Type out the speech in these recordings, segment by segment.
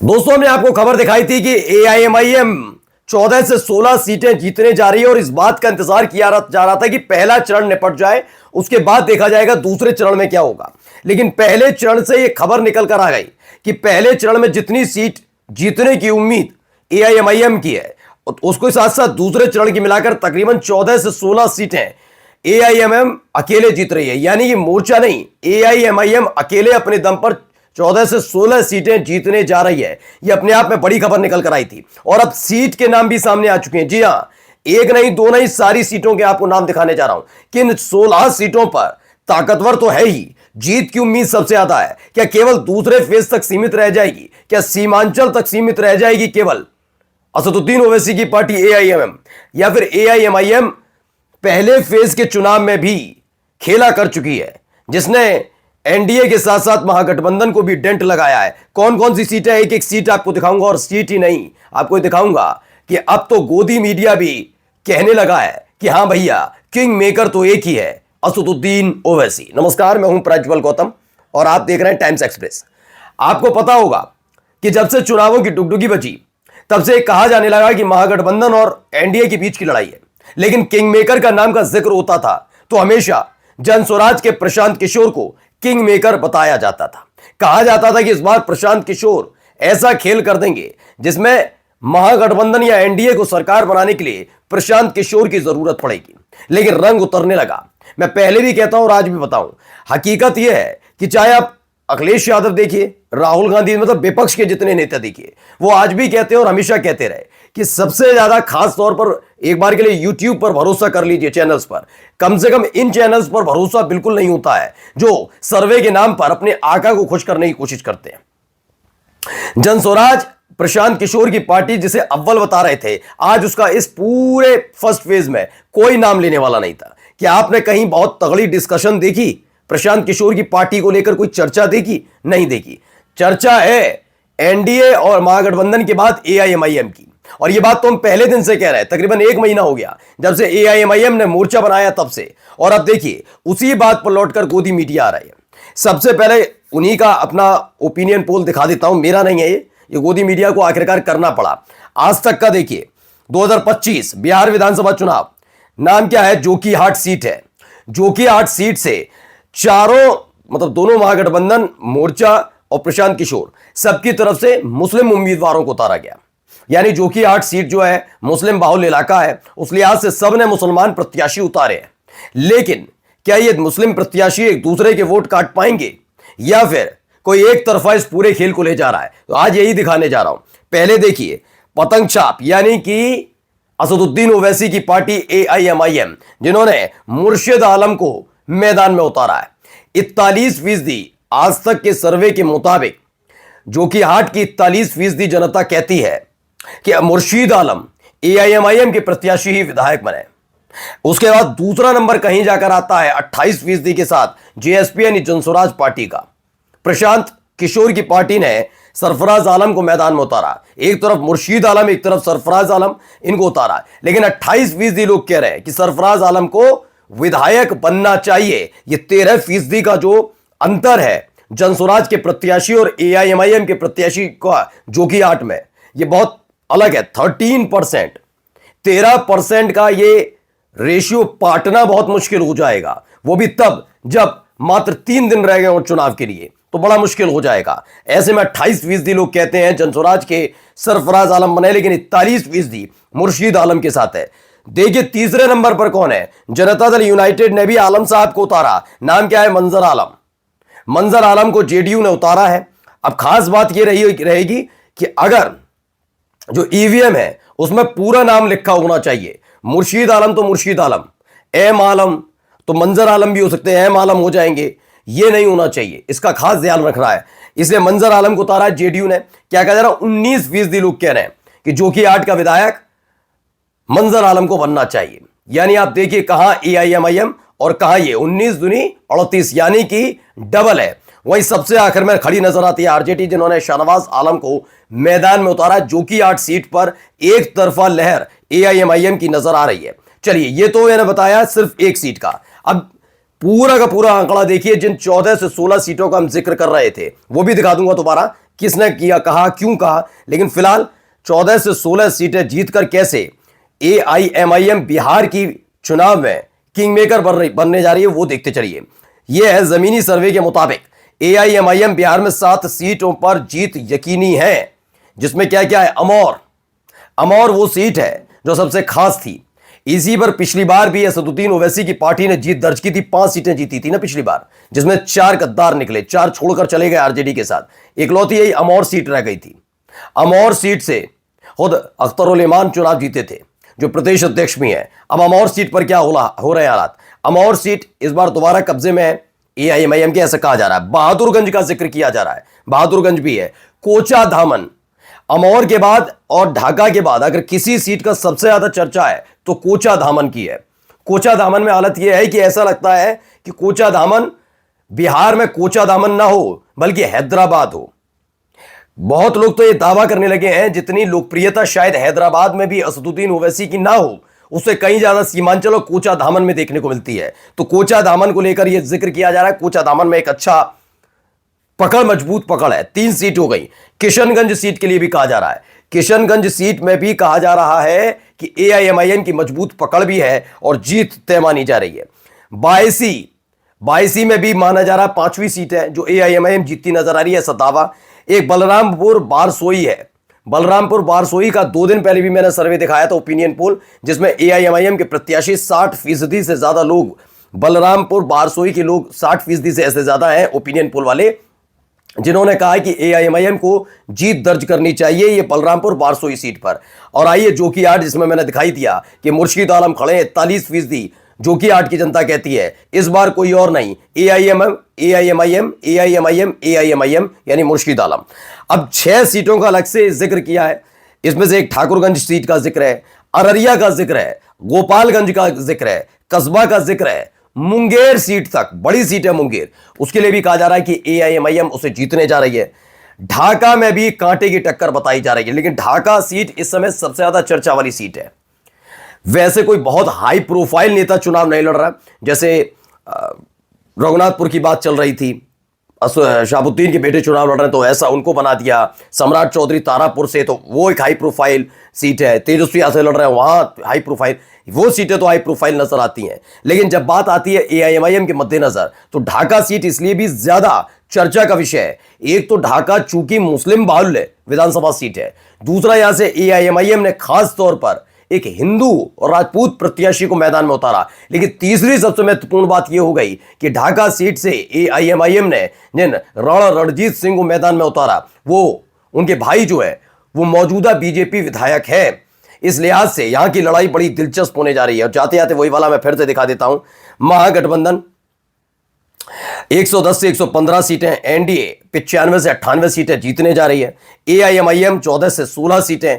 दोस्तों हमने आपको खबर दिखाई थी कि एआईएमआईएम 14 से 16 सीटें जीतने जा रही है और इस बात का इंतजार किया जा रहा था कि पहला चरण निपट जाए, उसके बाद देखा जाएगा दूसरे चरण में क्या होगा। लेकिन पहले चरण से यह खबर निकल कर आ गई कि पहले चरण में जितनी सीट जीतने की उम्मीद एआईएमआईएम की है, उसके साथ साथ दूसरे चरण की मिलाकर तकरीबन 14 से 16 सीटें एआईएमआईएम अकेले जीत रही है। यानी कि मोर्चा नहीं, एआईएमआईएम अकेले अपने दम पर 14 से 16 सीटें जीतने जा रही है। यह अपने आप में बड़ी खबर निकल कर आई थी और अब सीट के नाम भी सामने आ चुके हैं। जी हां, एक नहीं दो नहीं, सारी सीटों के आपको नाम दिखाने जा रहा हूं कि इन 16 सीटों पर ताकतवर तो है ही, जीत की उम्मीद सबसे ज्यादा है। क्या केवल दूसरे फेज तक सीमित रह जाएगी? क्या सीमांचल तक सीमित रह जाएगी केवल असदुद्दीन ओवैसी की पार्टी एआईएमएम, या फिर एआईएमआईएम पहले फेज के चुनाव में भी खेला कर चुकी है, जिसने एनडीए के साथ साथ महागठबंधन को भी डेंट लगाया है? कौन कौन सी सीटें, एक एक सीट आपको दिखाऊंगा और सीट ही नहीं, आपको दिखाऊंगा कि अब तो गोदी मीडिया भी कहने लगा है कि हां भैया, किंग मेकर तो एक ही है, असदुद्दीन ओवैसी। नमस्कार, मैं हूं प्रज्वल गौतम और आप देख रहे हैं टाइम्स एक्सप्रेस। आपको पता होगा कि जब से चुनावों की डुगडुगी बची, तब से कहा जाने लगा कि महागठबंधन और एनडीए के बीच की लड़ाई है। लेकिन किंग मेकर का नाम का जिक्र होता था तो हमेशा जनस्वराज के प्रशांत किशोर को किंग मेकर बताया जाता था। कहा जाता था कि इस बार प्रशांत किशोर ऐसा खेल कर देंगे जिसमें महागठबंधन या एनडीए को सरकार बनाने के लिए प्रशांत किशोर की जरूरत पड़ेगी। लेकिन रंग उतरने लगा। मैं पहले भी कहता हूं और आज भी बताऊं, हकीकत यह है कि चाहे आप अखिलेश यादव देखिए, राहुल गांधी, मतलब विपक्ष के जितने नेता देखिए, वो आज भी कहते हैं और हमेशा कहते रहे कि सबसे ज्यादा खास तौर पर एक बार के लिए यूट्यूब पर भरोसा कर लीजिए, चैनल्स पर, कम से कम इन चैनल्स पर भरोसा बिल्कुल नहीं होता है जो सर्वे के नाम पर अपने आका को खुश करने की कोशिश करते हैं। जनस्वराज प्रशांत किशोर की पार्टी जिसे अव्वल बता रहे थे, आज उसका इस पूरे फर्स्ट फेज में कोई नाम लेने वाला नहीं था। क्या आपने कहीं बहुत तगड़ी डिस्कशन देखी प्रशांत किशोर की पार्टी को लेकर? कोई चर्चा देखी? नहीं देखी। चर्चा है एनडीए और महागठबंधन के बाद एआईएमआईएम की, और यह बात तो हम पहले दिन से कह रहे हैं। तकरीबन एक महीना हो गया जब से एआईएमआईएम ने मोर्चा बनाया तब से, और अब देखिए उसी बात पर लौटकर गोदी मीडिया आ रही है। सबसे पहले उन्हीं का अपना ओपिनियन पोल दिखा देता हूं, मेरा नहीं है ये गोदी मीडिया को आखिरकार करना पड़ा। आज तक का देखिए, 2025 बिहार विधानसभा चुनाव, नाम क्या है? जोकीहाट सीट है। जोकीहाट सीट से चारों, मतलब दोनों महागठबंधन, मोर्चा और प्रशांत किशोर, सबकी तरफ से मुस्लिम उम्मीदवारों को उतारा गया। यानी जोकीहाट सीट जो है मुस्लिम बाहुल इलाका है, उस लिहाज से सबने मुसलमान प्रत्याशी उतारे हैं। लेकिन क्या ये मुस्लिम प्रत्याशी एक दूसरे के वोट काट पाएंगे या फिर कोई एक तरफा इस पूरे खेल को ले जा रहा है? तो आज यही दिखाने जा रहा हूं। पहले देखिए पतंग छाप, यानी कि असदुद्दीन ओवैसी की पार्टी एआईएमआईएम, जिन्होंने मुर्शिद आलम को मैदान में उतारा है। 41% आज तक के सर्वे के मुताबिक जोकीहाट की 41% जनता कहती है कि मुर्शिद आलम एआईएमआईएम के प्रत्याशी ही विधायक बने। उसके बाद दूसरा नंबर कहीं जाकर आता है 28% के साथ जेएसपी यानी जनस्वराज पार्टी का। प्रशांत किशोर की पार्टी ने सरफराज आलम को मैदान में उतारा। एक तरफ मुर्शिद आलम, एक तरफ सरफराज आलम, इनको उतारा। लेकिन 28% लोग कह रहे हैं कि सरफराज आलम को विधायक बनना चाहिए। ये 13% का जो अंतर है जनस्वराज के प्रत्याशी और एआईएमआईएम के प्रत्याशी का जोकीहाट में, ये बहुत अलग है। 13%, 13% का ये रेशियो पाटना बहुत मुश्किल हो जाएगा। वो भी तब जब मात्र 3 दिन रह गए और चुनाव के लिए, तो बड़ा मुश्किल हो जाएगा। ऐसे में 28% लोग कहते हैं जनस्वराज के सरफराज आलम बने, लेकिन 41% मुर्शिद आलम के साथ है। देखिए तीसरे नंबर पर कौन है? जनता दल यूनाइटेड ने भी आलम साहब को उतारा। नाम क्या है? मंजर आलम। मंजर आलम को जेडीयू ने उतारा है। अब खास बात यह रहेगी कि अगर जो ईवीएम है उसमें पूरा नाम लिखा होना चाहिए। मुर्शिद आलम तो मुर्शिद आलम, एम आलम तो मंजर आलम भी हो सकते हैं, एम आलम हो जाएंगे, ये नहीं होना चाहिए। इसका खास ध्यान रखना है। इसलिए मंजर आलम को उतारा है जेडीयू ने। क्या कह रहा है? 19% लोग कह रहे हैं कि जोकीहाट का विधायक मंजर आलम को बनना चाहिए। यानी आप देखिए कहां एआईएमआईएम और कहां ये 19 दूनी 38, यानी कि डबल है। वहीं सबसे आखिर में खड़ी नजर आती है आरजेडी, जिन्होंने शाहनवाज आलम को मैदान में उतारा। जोकीहाट सीट पर एक तरफा लहर एआईएमआईएम की नजर आ रही है। चलिए, ये तो मैंने बताया सिर्फ एक सीट का। अब पूरा का पूरा आंकड़ा देखिए, जिन 14 से 16 सीटों का हम जिक्र कर रहे थे वो भी दिखा दूंगा दोबारा किसने किया, कहा, क्यों कहा, लेकिन फिलहाल 14 से 16 सीटें जीतकर कैसे एआईएमआईएम बिहार की चुनाव में किंग मेकर बनने जा रही है वो देखते चलिए। यह है जमीनी सर्वे के मुताबिक एआईएमआईएम बिहार में 7 सीटों पर जीत यकीनी है, जिसमें क्या क्या है। अमौर वो सीट है जो सबसे खास थी। इसी पर पिछली बार भी असदुद्दीन ओवैसी की पार्टी ने जीत दर्ज की थी, 5 सीटें जीती थी ना पिछली बार, जिसमें 4 गद्दार निकले, 4 छोड़कर चले गए आरजेडी के साथ। इकलौती यही अमौर सीट रह गई थी। अमौर सीट से खुद अख्तरुल इमान चुनाव जीते थे, जो प्रदेश अध्यक्ष भी हैं। अब अमौर सीट पर क्या हो रहे हालात। अमौर सीट इस बार दोबारा कब्जे में है एआईएमआईएम के, ऐसा कहा जा रहा है। बहादुरगंज का जिक्र किया जा रहा है, बहादुरगंज भी है। कोचा धामन, अमौर के बाद और ढाका के बाद अगर किसी सीट का सबसे ज्यादा चर्चा है तो कोचा धामन की है। कोचा धामन में हालत यह है कि ऐसा लगता है कि कोचा धामन बिहार में कोचा धामन ना हो बल्कि हैदराबाद हो। बहुत लोग तो यह दावा करने लगे हैं जितनी लोकप्रियता शायद हैदराबाद में भी असदुद्दीन ओवैसी की ना हो, उससे कहीं ज्यादा सीमांचल और कोचा धामन में देखने को मिलती है। तो कोचा धामन को लेकर यह जिक्र किया जा रहा है। कोचा धामन में एक अच्छा पकड़, मजबूत पकड़ है। 3 सीट हो गई। किशनगंज सीट के लिए भी कहा जा रहा है, किशनगंज सीट में भी कहा जा रहा है कि एआईएमआईएम की मजबूत पकड़ भी है और जीत तय मानी जा रही है। बायसी में भी माना जा रहा है 5वीं सीट है जो एआईएमआईएम जीतती नजर आ रही है, ऐसा दावा। एक बलरामपुर बारसोई है। बलरामपुर बारसोई का 2 दिन पहले भी मैंने सर्वे दिखाया था, ओपिनियन पोल, जिसमें एआईएमआईएम के प्रत्याशी 60% से ज्यादा लोग, बलरामपुर बारसोई के लोग 60% से ऐसे ज्यादा हैं ओपिनियन पोल वाले, जिन्होंने कहा कि एआईएमआईएम को जीत दर्ज करनी चाहिए ये बलरामपुर बारसोई सीट पर। और आइए जोकीहाट, जिसमें मैंने दिखाई दिया कि मुर्शिद आलम खड़े हैं, 41%। जोकीहाट की जनता कहती है इस बार कोई और नहीं, एआईएमआईएम यानी मुर्शिद आलम। अब 6 सीटों का अलग से जिक्र किया है। इसमें से एक ठाकुरगंज सीट का जिक्र है, अररिया का जिक्र है, गोपालगंज का जिक्र है, कस्बा का जिक्र है, मुंगेर सीट तक, बड़ी सीट है मुंगेर, उसके लिए भी कहा जा रहा है कि एआईएमआईएम उसे जीतने जा रही है। ढाका में भी कांटे की टक्कर बताई जा रही है, लेकिन ढाका सीट इस समय सबसे ज्यादा चर्चा वाली सीट है। वैसे कोई बहुत हाई प्रोफाइल नेता चुनाव नहीं लड़ रहा, जैसे रघुनाथपुर की बात चल रही थी, शहाबुद्दीन के बेटे चुनाव लड़ रहे हैं तो ऐसा उनको बना दिया। सम्राट चौधरी तारापुर से, तो वो एक हाई प्रोफाइल सीट है। तेजस्वी यादव लड़ रहे हैं, वहां हाई प्रोफाइल, वो सीटें तो हाई प्रोफाइल नजर आती हैं। लेकिन जब बात आती है एआईएमआईएम के मद्देनजर तो ढाका सीट इसलिए भी ज्यादा चर्चा का विषय है। एक तो ढाका चूंकि मुस्लिम बाहुल्य विधानसभा सीट है, दूसरा यहां से एआईएमआईएम ने खास तौर पर एक हिंदू और राजपूत प्रत्याशी को मैदान में उतारा। लेकिन तीसरी सबसे महत्वपूर्ण बात यह हो गई कि ढाका सीट से एआईएमआईएम ने जिन राणा रणजीत सिंह को मैदान में उतारा, वो उनके भाई जो है वो मौजूदा बीजेपी विधायक है। इस लिहाज से यहां की लड़ाई बड़ी दिलचस्प होने जा रही है। और जाते जाते वही वाला मैं फिर से दिखा देता हूं, महागठबंधन 110 से 115 सीटें, एनडीए 95 से 98 सीटें जीतने जा रही है, एआईएमआईएम 14 से 16 सीटें।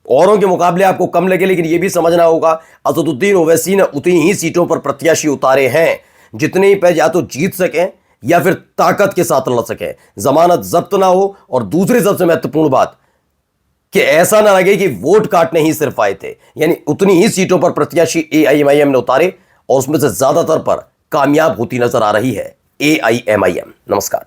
औरों के मुकाबले आपको कम लगे, लेकिन यह भी समझना होगा असदुद्दीन ओवैसी ने उतनी ही सीटों पर प्रत्याशी उतारे हैं जितने पे या तो जीत सकें या फिर ताकत के साथ लड़ सकें, जमानत जब्त ना हो। और दूसरी सबसे महत्वपूर्ण बात कि ऐसा ना लगे कि वोट काटने ही सिर्फ आए थे, यानी उतनी ही सीटों पर प्रत्याशी एआईएमआईएम ने उतारे और उसमें से ज्यादातर पर कामयाब होती नजर आ रही है एआईएमआईएम। नमस्कार।